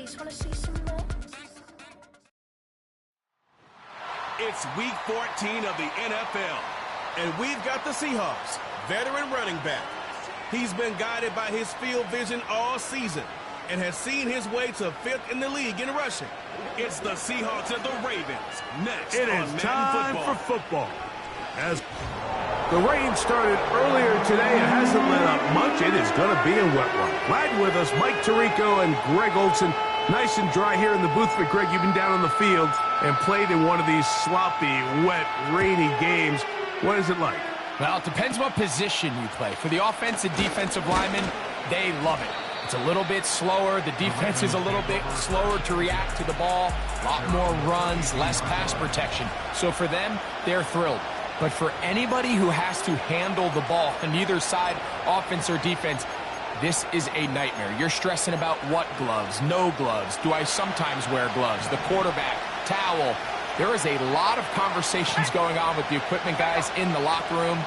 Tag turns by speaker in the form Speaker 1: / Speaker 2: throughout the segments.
Speaker 1: It's week 14 of the NFL, and we've got the Seahawks, veteran running back. He's been guided by his field vision all season and has seen his way to 5th in the league in rushing. It's the Seahawks and the Ravens next
Speaker 2: on
Speaker 1: Madden
Speaker 2: time
Speaker 1: football.
Speaker 2: for football. As the rain started earlier today, it hasn't let up much. It is going to be a wet one. Glad with us, Mike Tirico and Greg Olson. Nice and dry here in the booth, but Greg, you've been down on the field and played in one of these sloppy, wet, rainy games. What is it like?
Speaker 3: Well, it depends what position you play. For the offensive defensive linemen, they love it. It's a little bit slower. The defense is a little bit slower to react to the ball. A lot more runs, less pass protection. So for them, they're thrilled. But for anybody who has to handle the ball on either side, offense or defense, this is a nightmare. You're stressing about what gloves, no gloves. Do I sometimes wear gloves? The quarterback, towel. There is a lot of conversations going on with the equipment guys in the locker room.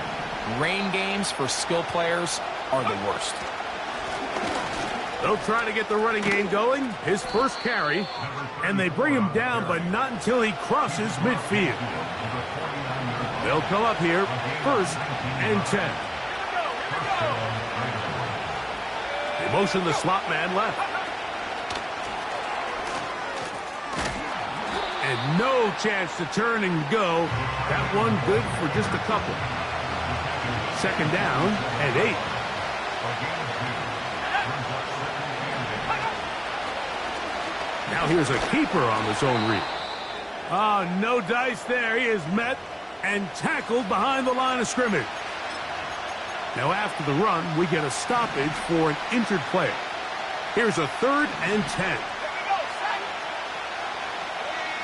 Speaker 3: Rain games for skill players are the worst.
Speaker 2: They'll try to get the running game going. His first carry, and they bring him down, but not until he crosses midfield. They'll come up here, 1st and 10. They motion the slot man left. And no chance to turn and go. That one good for just a couple. 2nd down and 8. Now here's a keeper on the zone read. Oh, no dice there. He is met and tackled behind the line of scrimmage. Now after the run, we get a stoppage for an injured player. Here's a 3rd and 10.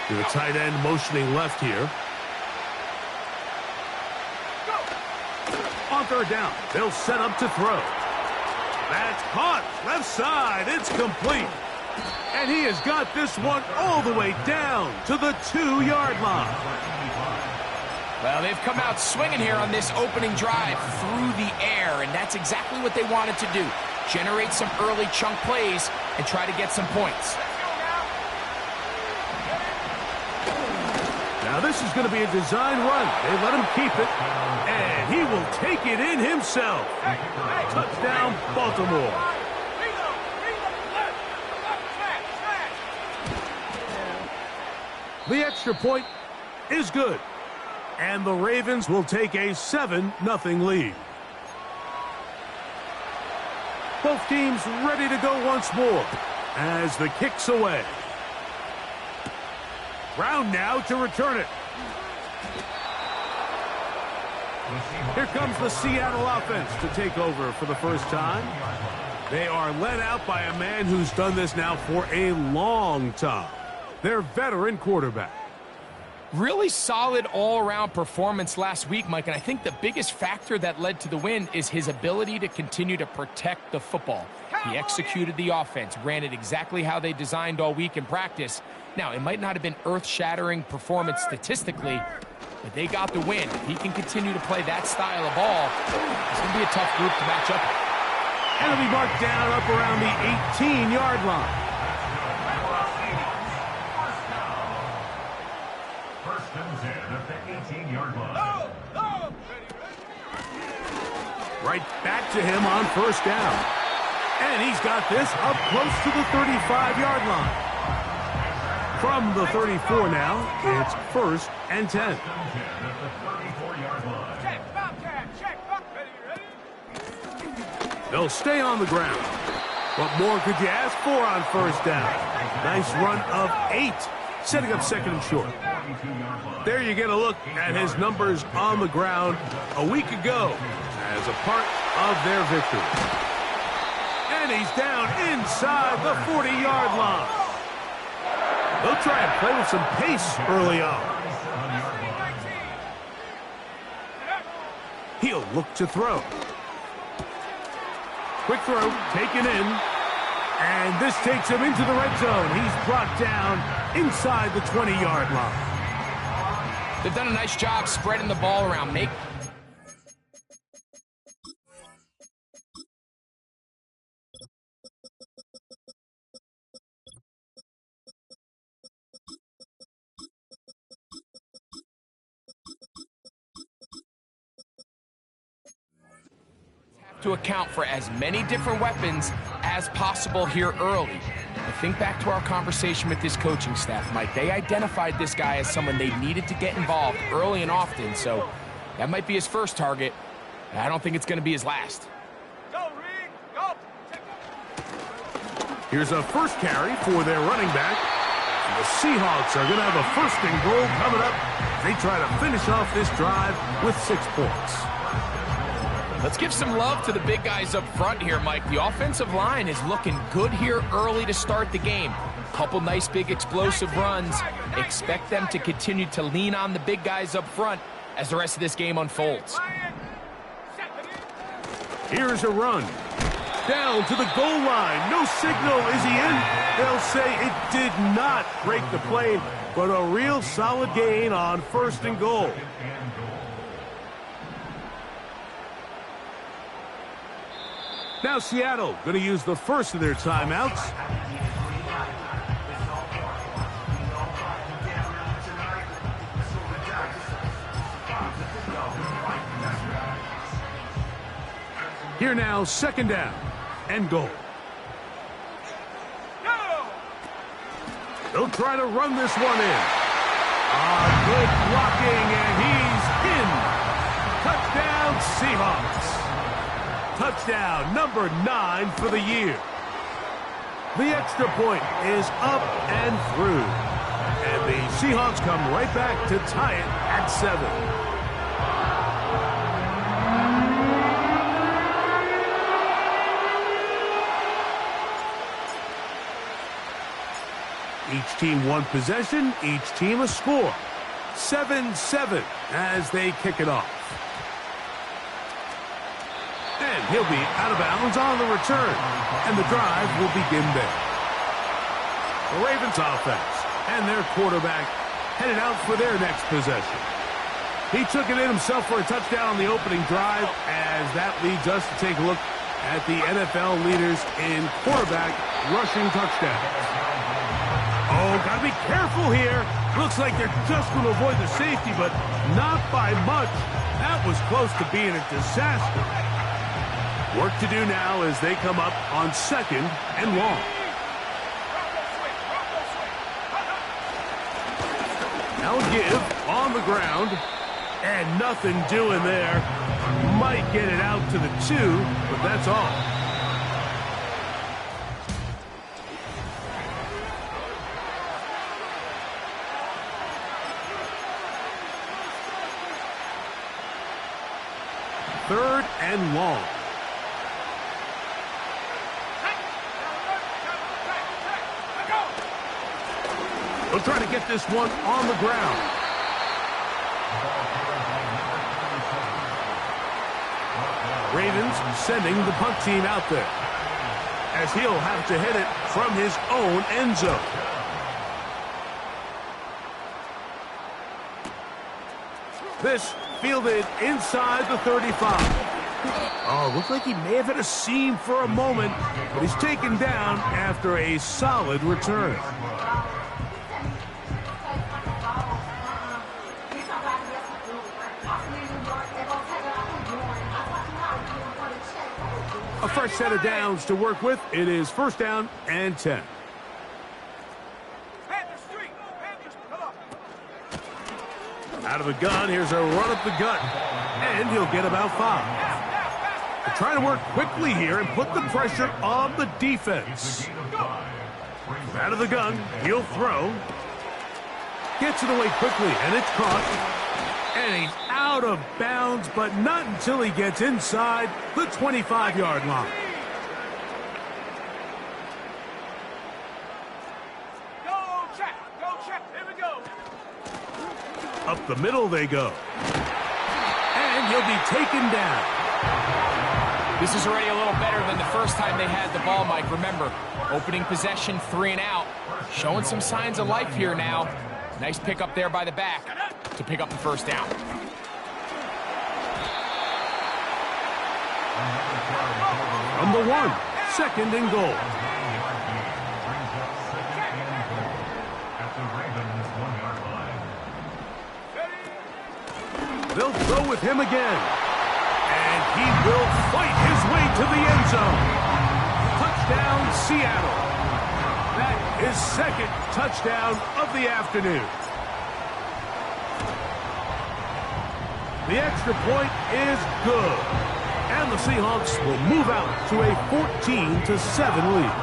Speaker 2: To the tight end motioning left here. On 3rd down, they'll set up to throw. That's caught. Left side. It's complete. And he has got this one all the way down to the 2-yard line.
Speaker 3: Well, they've come out swinging here on this opening drive through the air, and that's exactly what they wanted to do. Generate some early chunk plays and try to get some points.
Speaker 2: Now this is going to be a design run. They let him keep it, and he will take it in himself. Touchdown, Baltimore. The extra point is good. And the Ravens will take a 7-0 lead. Both teams ready to go once more as the kick's away. Brown now to return it. Here comes the Seattle offense to take over for the first time. They are led out by a man who's done this now for a long time. Their veteran quarterback.
Speaker 3: Really solid all-around performance last week, Mike, and I think the biggest factor that led to the win is his ability to continue to protect the football. He executed the offense, ran it exactly how they designed all week in practice. Now, it might not have been earth-shattering performance statistically, but they got the win. If he can continue to play that style of ball, it's going to be a tough group to match up with.
Speaker 2: And it'll be marked down up around the 18-yard line. Right back to him on 1st down. And he's got this up close to the 35-yard line. From the 34 now, it's 1st and 10. They'll stay on the ground. What more could you ask for on 1st down? Nice run of 8, setting up 2nd and short. There you get a look at his numbers on the ground a week ago as a part of their victory. And he's down inside the 40-yard line. They'll try and play with some pace early on. He'll look to throw. Quick throw, taken in. And this takes him into the red zone. He's brought down inside the 20-yard line.
Speaker 3: They've done a nice job spreading the ball around. to account for as many different weapons as possible here early. I think back to our conversation with this coaching staff, Mike. They identified this guy as someone they needed to get involved early and often, so that might be his first target. I don't think it's going to be his last.
Speaker 4: Go, Reed, go!
Speaker 2: Here's a first carry for their running back. The Seahawks are going to have a 1st and goal coming up. They try to finish off this drive with 6 points.
Speaker 3: Let's give some love to the big guys up front here, Mike. The offensive line is looking good here early to start the game. Couple nice big explosive runs. Expect them to continue to lean on the big guys up front as the rest of this game unfolds.
Speaker 2: Here's a run. Down to the goal line. No signal. Is he in? They'll say it did not break the plane, but a real solid gain on 1st and goal. Now Seattle going to use the first of their timeouts. Here now, 2nd down and goal. They'll try to run this one in. Good blocking, and he's in. Touchdown, Seahawks. Touchdown number 9 for the year. The extra point is up and through. And the Seahawks come right back to tie it at 7. Each team 1 possession, each team a score. 7-7 as they kick it off. And he'll be out of bounds on the return. And the drive will begin there. The Ravens offense and their quarterback headed out for their next possession. He took it in himself for a touchdown on the opening drive, as that leads us to take a look at the NFL leaders in quarterback rushing touchdowns. Oh, got to be careful here. Looks like they're just going to avoid the safety, but not by much. That was close to being a disaster. Work to do now as they come up on 2nd and long. Now give on the ground, and nothing doing there. Might get it out to the 2, but that's all. Third and long. We'll try to get this one on the ground. Ravens sending the punt team out there, as he'll have to hit it from his own end zone. This fielded inside the 35. Oh, looked like he may have hit a seam for a moment, but he's taken down after a solid return. A fresh set of downs to work with. It is 1st down and 10. Out of the gun, here's a run up the gut, and he'll get about 5. They're trying to work quickly here and put the pressure on the defense. Out of the gun, he'll throw. Gets it away quickly, and it's caught. And he's out of bounds, but not until he gets inside the 25-yard line.
Speaker 4: Go check, here we go.
Speaker 2: Up the middle they go. And he'll be taken down.
Speaker 3: This is already a little better than the first time they had the ball, Mike. Remember, opening possession, 3 and out. Showing some signs of life here now. Nice pick up there by the back to pick up the 1st down.
Speaker 2: From the 1, 2nd and goal. They'll throw with him again. And He will fight his way to the end zone. Touchdown, Seattle. That is second touchdown of the afternoon. The extra point is good. And the Seahawks will move out to a 14-7 lead.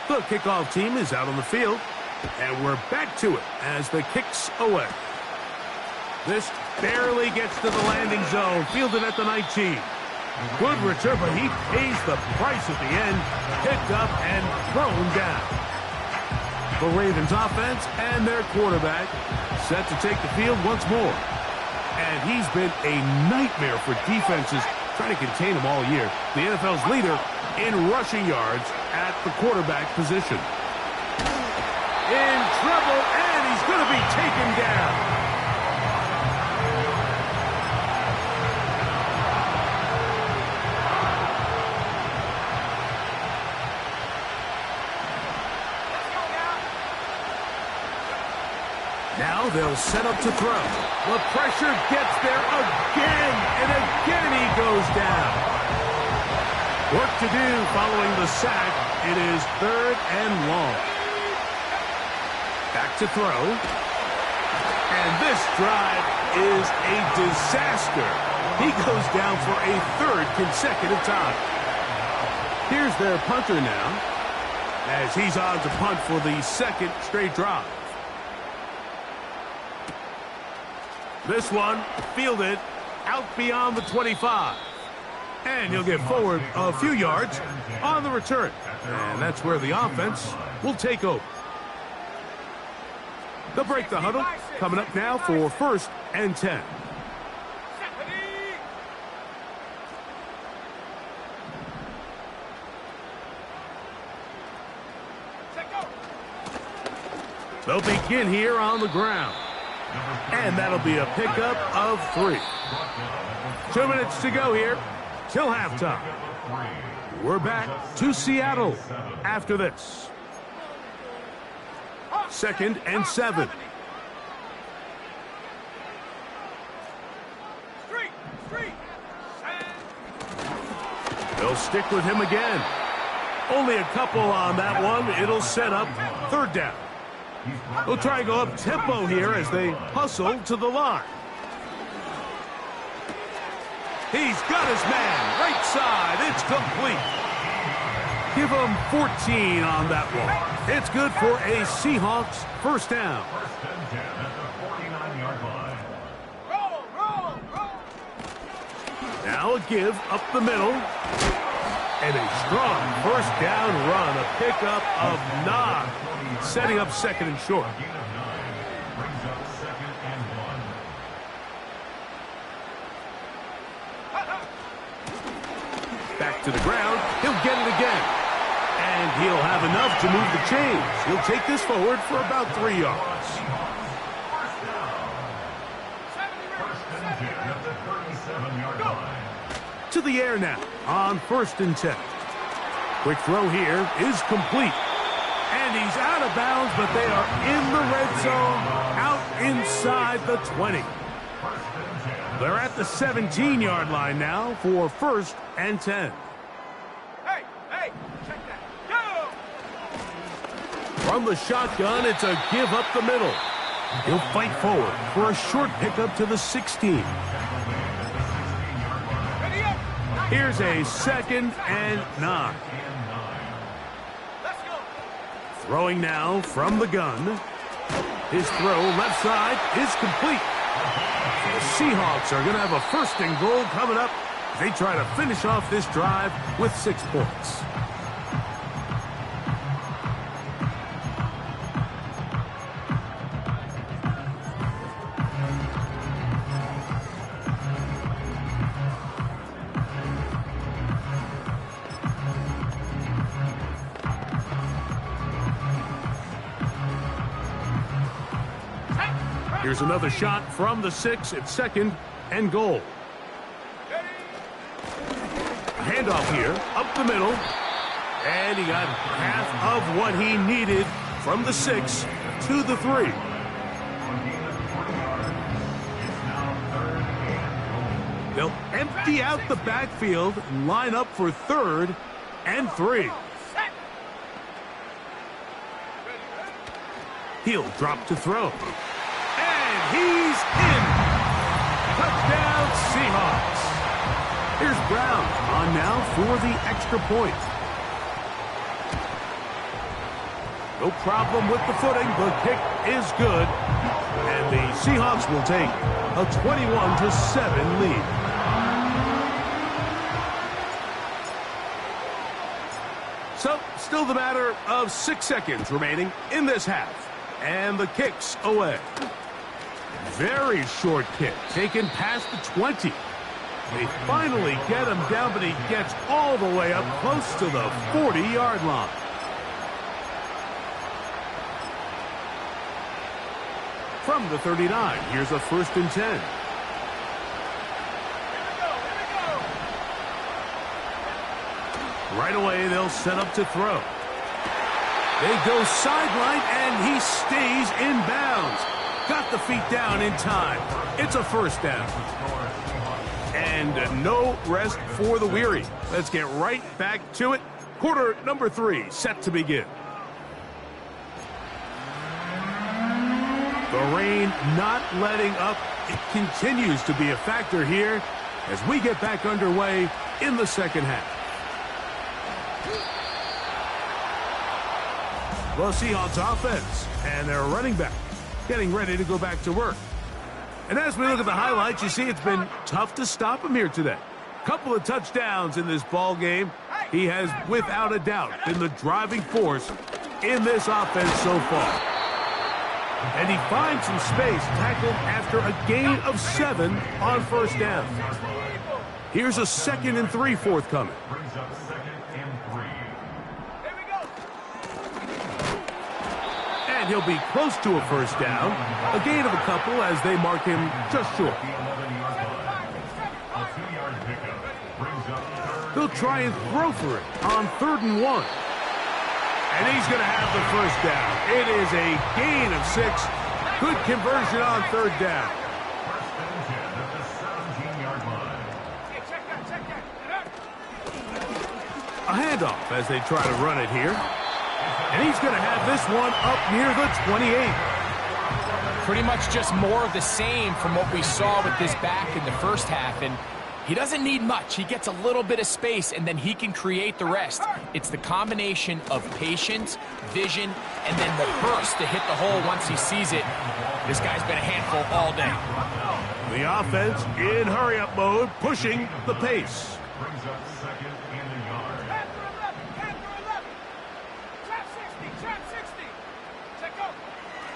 Speaker 2: The kickoff team is out on the field, and we're back to it as the kicks away. This barely gets to the landing zone, fielded at the 19. Good return, but he pays the price at the end, picked up and thrown down. The Ravens offense and their quarterback set to take the field once more. And he's been a nightmare for defenses trying to contain him all year. The NFL's leader in rushing yards at the quarterback position. In trouble, and he's going to be taken down. Now they'll set up to throw. The pressure gets there again, and again he goes down. Work to do following the sack. It is 3rd and long. Back to throw. And this drive is a disaster. He goes down for a 3rd consecutive time. Here's their punter now, as he's on to punt for the 2nd straight drive. This one fielded out beyond the 25. And he'll get forward a few yards on the return. And that's where the offense will take over. They'll break the huddle. Coming up now for 1st and 10. They'll begin here on the ground. And that'll be a pickup of 3. 2 minutes to go here till halftime. We're back to Seattle after this. 2nd and 7. They'll stick with him again. Only a couple on that one. It'll set up 3rd down. They'll try and go up tempo here as they hustle to the line. He's got his man right side. It's complete. Give him 14 on that one. It's good for a Seahawks 1st down. Now a give up the middle. And a strong 1st down run. A pickup of 9. Setting up 2nd and short. Back to the ground. He'll get it again. And he'll have enough to move the chains. He'll take this forward for about 3 yards. To the air now on 1st and 10. Quick throw here is complete. And he's out of bounds, but they are in the red zone, out inside the 20. They're at the 17-yard line now for 1st and 10.
Speaker 4: Hey, check that. Go!
Speaker 2: From the shotgun, it's a give up the middle. He'll fight forward for a short pickup to the 16. Here's a 2nd and 9. Throwing now from the gun. His throw left side is complete. The Seahawks are going to have a 1st and goal coming up. They try to finish off this drive with 6 points. Here's another shot from the 6 at 2nd and goal. Handoff here, up the middle. And he got half of what he needed from the 6 to the 3. They'll empty out the backfield and line up for 3rd and 3. He'll drop to throw. And he's in. Touchdown, Seahawks. Here's Brown on now for the extra point. No problem with the footing. The kick is good. And the Seahawks will take a 21-7 lead. So, still the matter of 6 seconds remaining in this half. And the kick's away. Very short kick, taken past the 20. They finally get him down, but he gets all the way up close to the 40-yard line. From the 39, here's a 1st and 10. Right away, they'll set up to throw. They go sideline, and he stays in bounds. Got the feet down in time. It's a 1st down. And no rest for the weary. Let's get right back to it. Quarter number 3 set to begin. The rain not letting up. It continues to be a factor here as we get back underway in the second half. The Seahawks offense and their running back getting ready to go back to work. And as we look at the highlights, you see it's been tough to stop him here today. Couple of touchdowns in this ball game. He has, without a doubt, been the driving force in this offense so far. And he finds some space, tackled after a gain of 7 on 1st down. Here's a 2nd and 3 forthcoming. And he'll be close to a 1st down. A gain of a couple as they mark him just short. They'll try and throw for it on 3rd and 1. And he's going to have the 1st down. It is a gain of 6. Good conversion on 3rd down. A handoff as they try to run it here. And he's going to have this one up near the 28.
Speaker 3: Pretty much just more of the same from what we saw with this back in the first half. And he doesn't need much. He gets a little bit of space, and then he can create the rest. It's the combination of patience, vision, and then the burst to hit the hole once he sees it. This guy's been a handful all day.
Speaker 2: The offense in hurry-up mode, pushing the pace.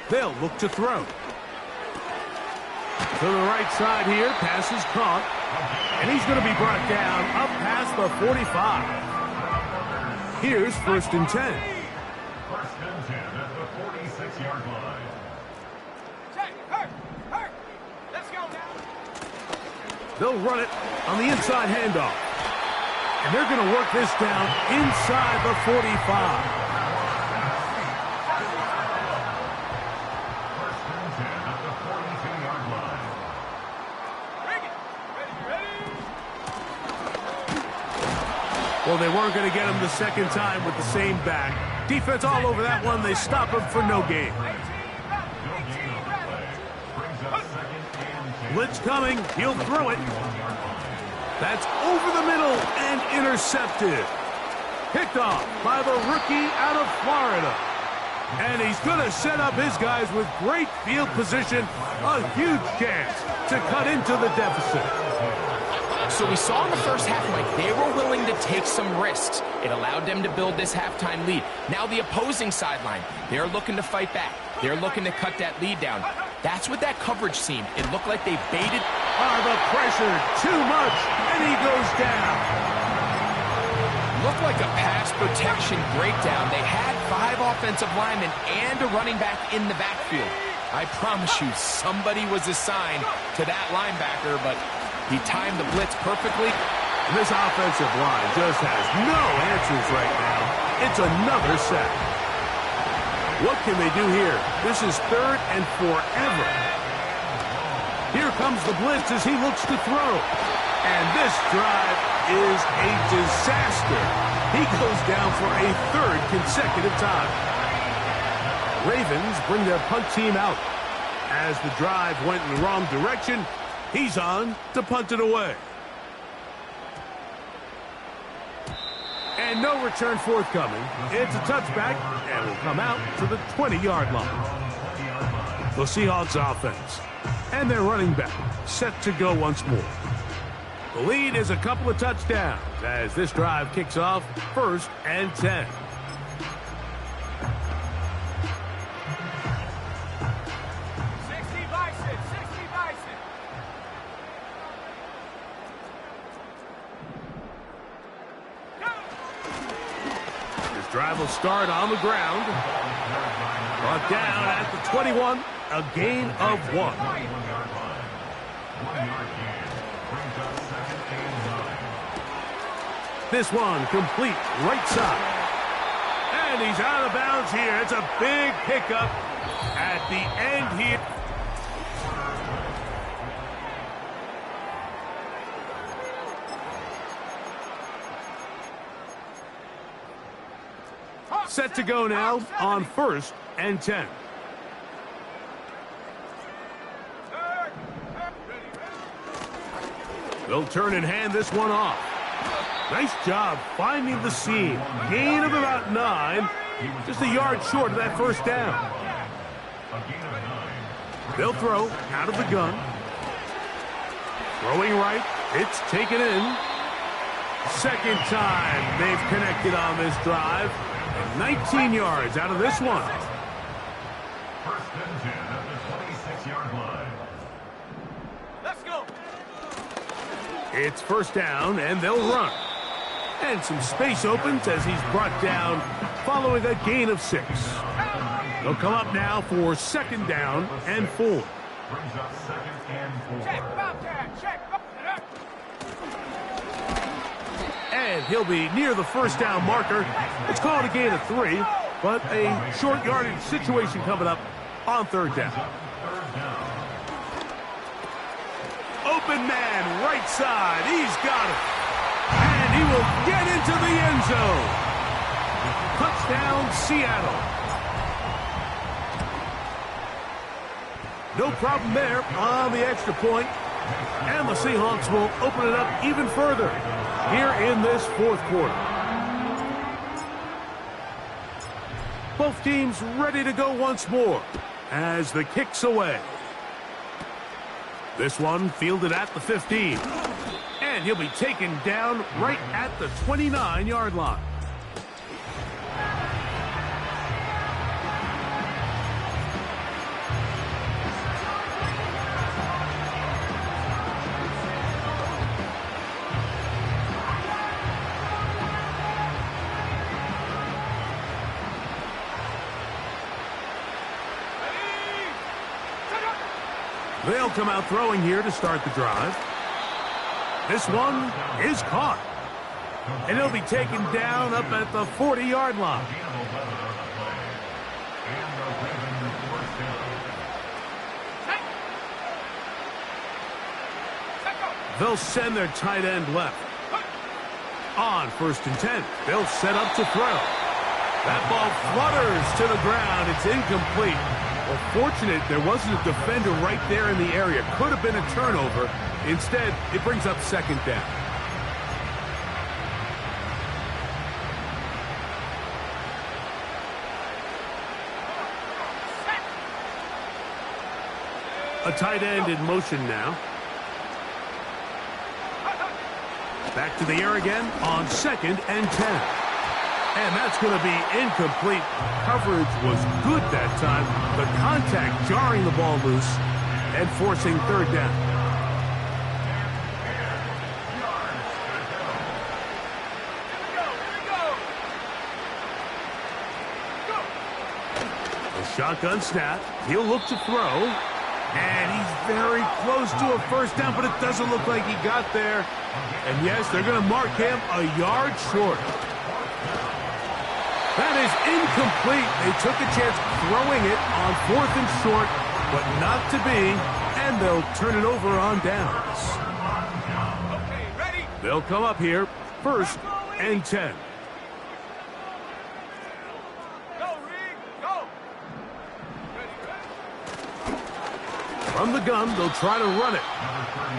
Speaker 2: They'll look to throw. To the right side here, pass is caught. And he's going to be brought down up past the 45. Here's 1st and 10.
Speaker 5: 1st and 10 at the 46-yard line.
Speaker 4: Check, hurt. Let's go now.
Speaker 2: They'll run it on the inside handoff. And they're going to work this down inside the 45. Well, they weren't going to get him the second time with the same back. Defense all over that one. They stop him for no gain. Blitz coming. He'll throw it. That's over the middle and intercepted. Picked off by the rookie out of Florida. And he's going to set up his guys with great field position. A huge chance to cut into the deficit.
Speaker 3: So we saw in the first half, Mike, they were willing to take some risks. It allowed them to build this halftime lead. Now the opposing sideline, they're looking to fight back. They're looking to cut that lead down. That's what that coverage seemed. It looked like they baited.
Speaker 2: The pressure, too much, and he goes down.
Speaker 3: Looked like a pass protection breakdown. They had 5 offensive linemen and a running back in the backfield. I promise you, somebody was assigned to that linebacker, but he timed the blitz perfectly.
Speaker 2: This offensive line just has no answers right now. It's another sack. What can they do here? This is 3rd and forever. Here comes the blitz as he looks to throw. And this drive is a disaster. He goes down for a 3rd consecutive time. Ravens bring their punt team out. As the drive went in the wrong direction, he's on to punt it away. And no return forthcoming. It's a touchback and will come out to the 20-yard line. The Seahawks offense and their running back set to go once more. The lead is a couple of touchdowns as this drive kicks off 1st and 10. Drive will start on the ground. Brought down at the 21, a gain of 1. This one complete right side. And he's out of bounds here. It's a big pickup at the end here. Set to go now on 1st and 10. They'll turn and hand this one off. Nice job finding the seam. Gain of about 9. Just a yard short of that 1st down. They'll throw out of the gun. Throwing right. It's taken in. Second time they've connected on this drive. 19 yards out of this one.
Speaker 5: 1st and 10 at the 26-yard line.
Speaker 4: Let's go.
Speaker 2: It's 1st down, and they'll run. And some space opens as he's brought down following a gain of 6. They'll come up now for 2nd down and 4.
Speaker 5: Brings up 2nd and 4.
Speaker 4: Check, Bobcat, check.
Speaker 2: And he'll be near the 1st down marker. Let's call it a gain of 3, but a short yardage situation coming up on 3rd down. Open man, right side. He's got it. And he will get into the end zone. Touchdown, Seattle. No problem there on the extra point. And the Seahawks will open it up even further here in this 4th quarter. Both teams ready to go once more as the kick's away. This one fielded at the 15. And he'll be taken down right at the 29-yard line. They'll come out throwing here to start the drive. This one is caught. And he'll be taken down up at the 40-yard line. They'll send their tight end left. On 1st and 10, they'll set up to throw. That ball flutters to the ground. It's incomplete. Well, fortunate there wasn't a defender right there in the area. Could have been a turnover. Instead, it brings up 2nd down. A tight end in motion now. Back to the air again on 2nd and 10. And that's going to be incomplete. Coverage was good that time. The contact jarring the ball loose and forcing 3rd down. The shotgun snap. He'll look to throw. And he's very close to a 1st down, but it doesn't look like he got there. And yes, they're going to mark him a yard short. That That is incomplete. They took a chance throwing it on 4th and short, but not to be, and they'll turn it over on downs.
Speaker 4: Okay, ready?
Speaker 2: They'll come up here, 1st and 10.
Speaker 4: Go, Reed, go. Ready, ready.
Speaker 2: From the gun, they'll try to run it.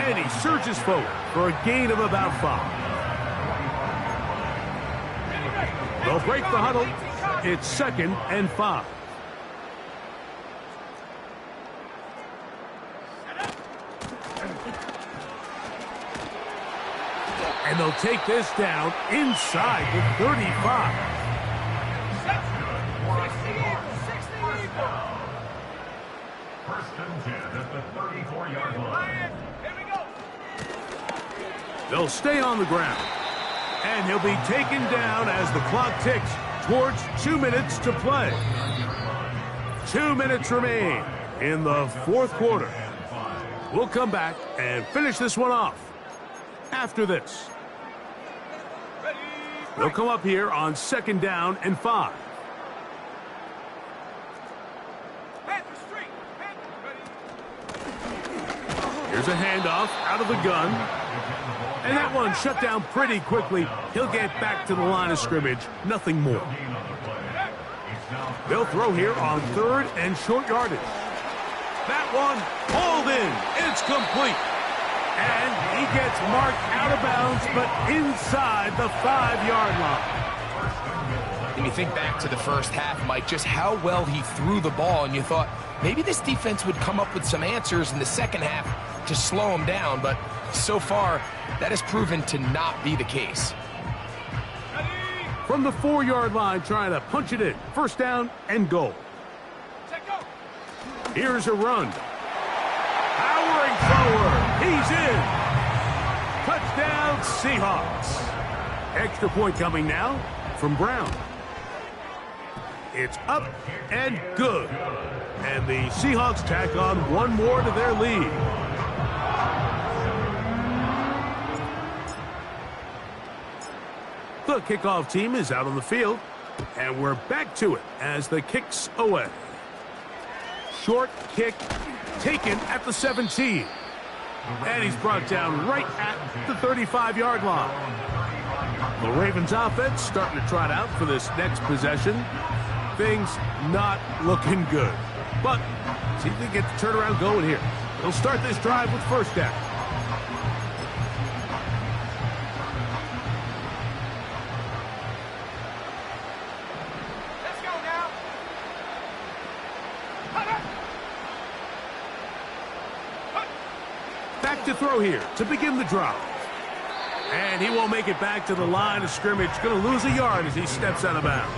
Speaker 2: And he surges forward for a gain of about 5. They'll break the huddle. It's 2nd and 5. And they'll take this down inside the 35.
Speaker 5: 1st and 10 at the 34-yard line.
Speaker 4: Here we go.
Speaker 2: They'll stay on the ground. And he'll be taken down as the clock ticks towards 2 minutes to play. 2 minutes remain in the 4th quarter. We'll come back and finish this one off after this. They'll come up here on 2nd down and 5. Here's a handoff out of the gun. And that one shut down pretty quickly. He'll get back to the line of scrimmage. Nothing more. They'll throw here on 3rd and short yardage. That one hauled in. It's complete. And he gets marked out of bounds, but inside the 5-yard line.
Speaker 3: And you think back to the first half, Mike, just how well he threw the ball, and you thought maybe this defense would come up with some answers in the second half to slow him down, but so far, that has proven to not be the case.
Speaker 2: From the 4-yard line, trying to punch it in. 1st down and goal. Here's a run. Powering forward. He's in. Touchdown, Seahawks. Extra point coming now from Brown. It's up and good. And the Seahawks tack on one more to their lead. The kickoff team is out on the field, and we're back to it as the kick's away. Short kick taken at the 17. And he's brought down right at the 35-yard line. The Ravens offense starting to trot out for this next possession. Things not looking good. But see if they get the turnaround going here. They'll start this drive with 1st down. Back to throw here to begin the drive. And he won't make it back to the line of scrimmage. Going to lose a yard as he steps out of bounds.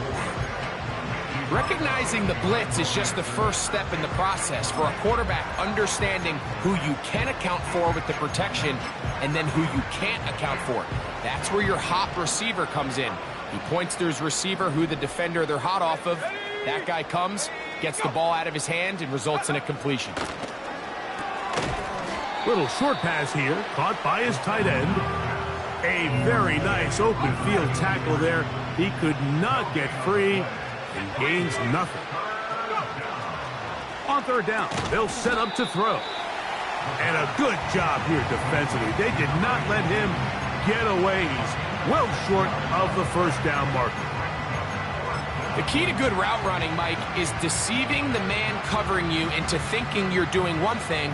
Speaker 3: Recognizing the blitz is just the first step in the process for a quarterback, understanding who you can account for with the protection and then who you can't account for. That's where your hot receiver comes in. He points to his receiver, who the defender they're hot off of. That guy comes, gets the ball out of his hand, and results in a completion.
Speaker 2: Little short pass here, caught by his tight end. A very nice open field tackle there. He could not get free and gains nothing. On 3rd down, they'll set up to throw. And a good job here defensively. They did not let him get away. He's well short of the 1st down marker.
Speaker 3: The key to good route running, Mike, is deceiving the man covering you into thinking you're doing one thing,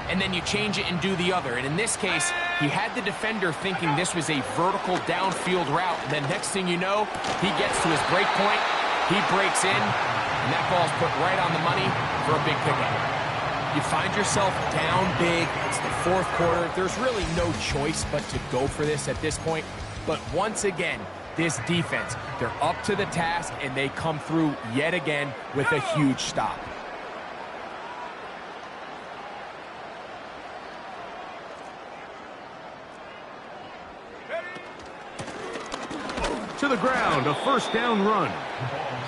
Speaker 3: and then you change it and do the other. And in this case, he had the defender thinking this was a vertical downfield route. And then next thing you know, he gets to his break point, he breaks in, and that ball's put right on the money for a big pickup. You find yourself down big. It's the 4th quarter. There's really no choice but to go for this at this point. But once again, this defense, they're up to the task, and they come through yet again with a huge stop.
Speaker 2: To the ground, a 1st down run.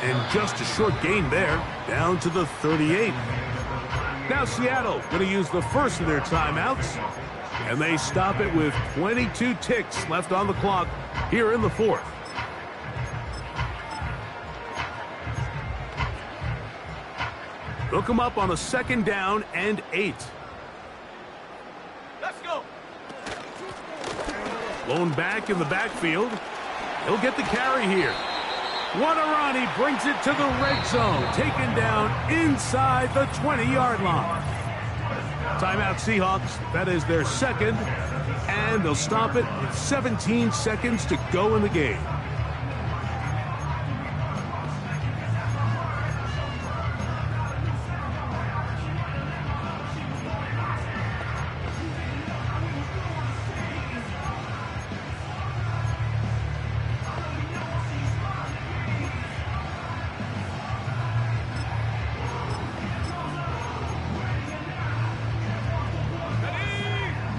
Speaker 2: And just a short gain there, down to the 38. Now Seattle going to use the first of their timeouts. And they stop it with 22 ticks left on the clock here in the 4th. They'll come up on a 2nd down and 8.
Speaker 4: Let's go.
Speaker 2: Blown back in the backfield. He'll get the carry here. What a run. He brings it to the red zone. Taken down inside the 20-yard line. Timeout Seahawks. That is their 2nd. And they'll stop it with 17 seconds to go in the game.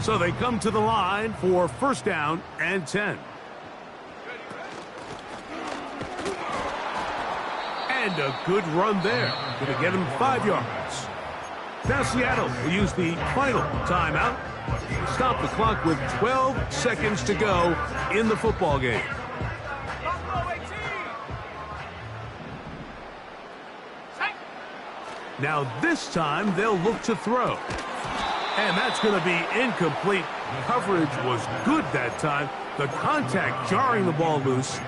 Speaker 2: So they come to the line for 1st down and 10. And a good run there. Going to get him 5 yards. Now Seattle will use the final timeout. Stop the clock with 12 seconds to go in the football game. Now this time they'll look to throw. And that's going to be incomplete. Coverage was good that time. The contact jarring the ball loose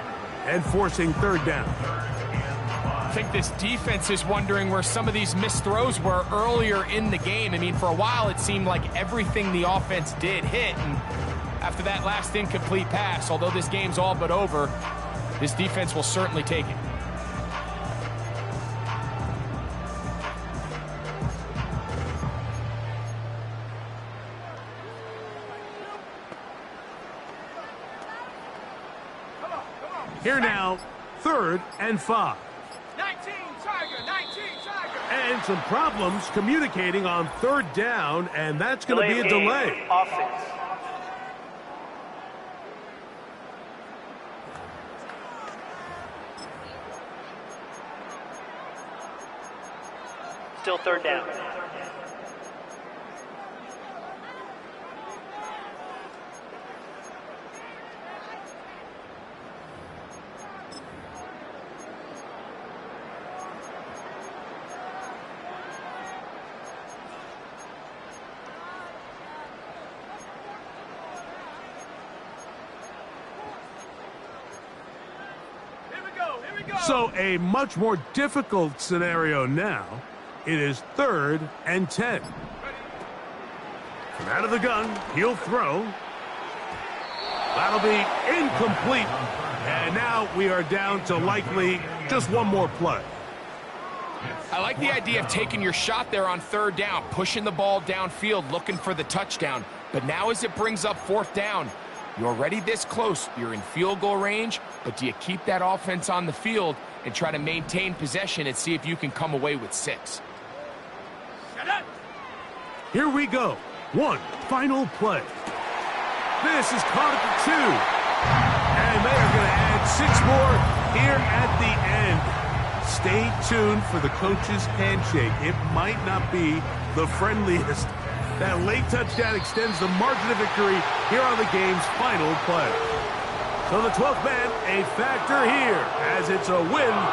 Speaker 2: and forcing 3rd down.
Speaker 3: I think this defense is wondering where some of these missed throws were earlier in the game. I mean, for a while it seemed like everything the offense did hit. And after that last incomplete pass, although this game's all but over, this defense will certainly take it.
Speaker 2: Here now, 3rd and 5.
Speaker 4: 19 Tiger, 19 Tiger.
Speaker 2: And some problems communicating on 3rd down, and that's going to be a delay.
Speaker 6: Offense. Still 3rd down.
Speaker 2: So a much more difficult scenario now. It is 3rd and 10. From out of the gun, he'll throw. That'll be incomplete. And now we are down to likely just one more play.
Speaker 3: I like the idea of taking your shot there on 3rd down, pushing the ball downfield, looking for the touchdown. But now as it brings up 4th down, you're already this close. You're in field goal range, but do you keep that offense on the field and try to maintain possession and see if you can come away with 6?
Speaker 2: Here we go. One final play. This is caught at the 2. And they are going to add 6 more here at the end. Stay tuned for the coach's handshake. It might not be the friendliest. That late touchdown extends the margin of victory here on the game's final play. So the 12th man, a factor here, as it's a win